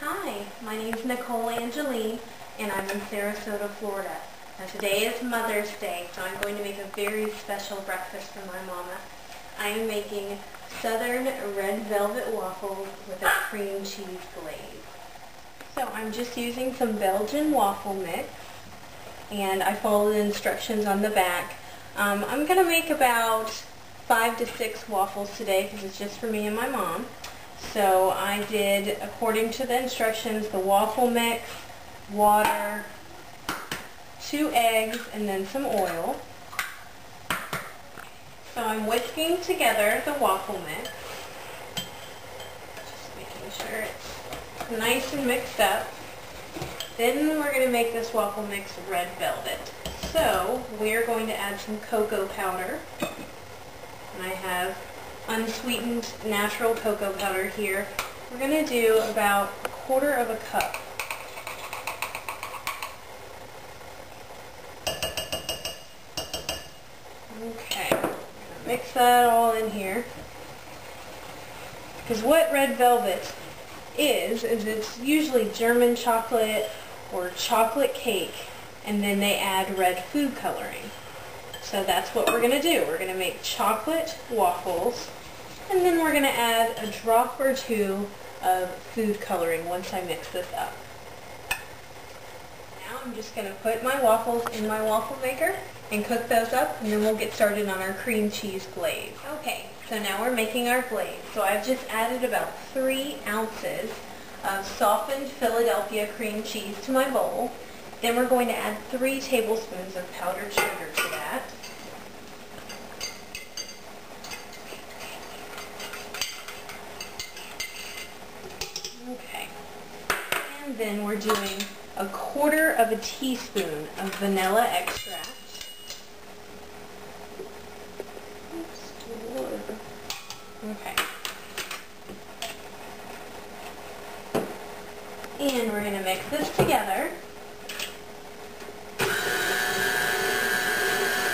Hi, my name is Nicole Angeline, and I'm in Sarasota, Florida. Now today is Mother's Day, so I'm going to make a very special breakfast for my mama. I am making Southern red velvet waffles with a cream cheese glaze. So I'm just using some Belgian waffle mix, and I followed the instructions on the back. I'm going to make about 5 to 6 waffles today because it's just for me and my mom. So I did, according to the instructions, the waffle mix, water, 2 eggs, and then some oil. So I'm whisking together the waffle mix, just making sure it's nice and mixed up. Then we're going to make this waffle mix red velvet. So we're going to add some cocoa powder, and I have unsweetened natural cocoa powder here. We're going to do about 1/4 cup. Okay, I'm going to mix that all in here. Because what red velvet is it's usually German chocolate or chocolate cake, and then they add red food coloring. So that's what we're going to do. We're going to make chocolate waffles, and then we're going to add a drop or 2 of food coloring once I mix this up. Now I'm just going to put my waffles in my waffle maker and cook those up, and then we'll get started on our cream cheese glaze. Okay, so now we're making our glaze. So I've just added about 3 ounces of softened Philadelphia cream cheese to my bowl. Then we're going to add 3 tablespoons of powdered sugar to that. Okay. And then we're doing 1/4 teaspoon of vanilla extract. Okay. And we're going to mix this together.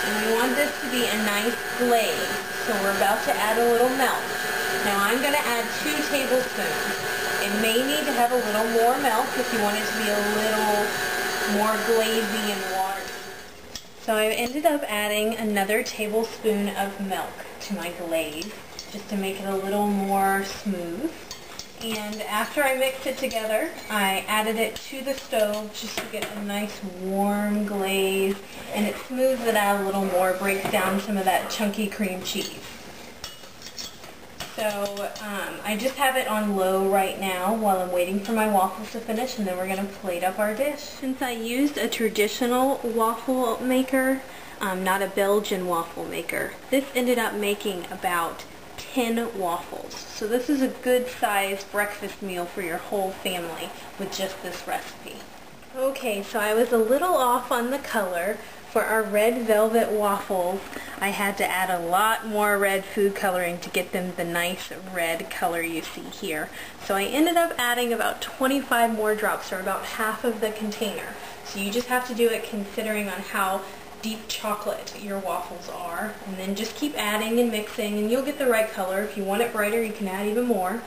And we want this to be a nice glaze, so we're about to add a little milk. Now I'm going to add 2 tablespoons. It may need to have a little more milk if you want it to be a little more glazy and watery. So I ended up adding another tablespoon of milk to my glaze, just to make it a little more smooth. And after I mixed it together, I added it to the stove just to get a nice warm glaze, and it smooths it out a little more, breaks down some of that chunky cream cheese. So I just have it on low right now while I'm waiting for my waffles to finish, and then we're going to plate up our dish. Since I used a traditional waffle maker, not a Belgian waffle maker, this ended up making about 10 waffles. So this is a good sized breakfast meal for your whole family with just this recipe. Okay, so I was a little off on the color. For our red velvet waffles, I had to add a lot more red food coloring to get them the nice red color you see here. So I ended up adding about 25 more drops, or about half of the container. So you just have to do it considering on how deep chocolate your waffles are, and then just keep adding and mixing, and you'll get the right color. If you want it brighter, you can add even more.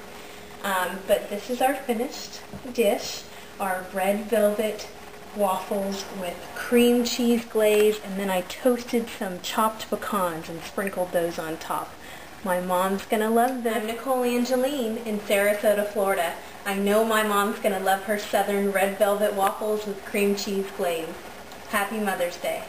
But this is our finished dish, our red velvet waffles with cream cheese glaze, and then I toasted some chopped pecans and sprinkled those on top. My mom's gonna love this. I'm Nicole Angeline in Sarasota, Florida. I know my mom's gonna love her Southern red velvet waffles with cream cheese glaze. Happy Mother's Day.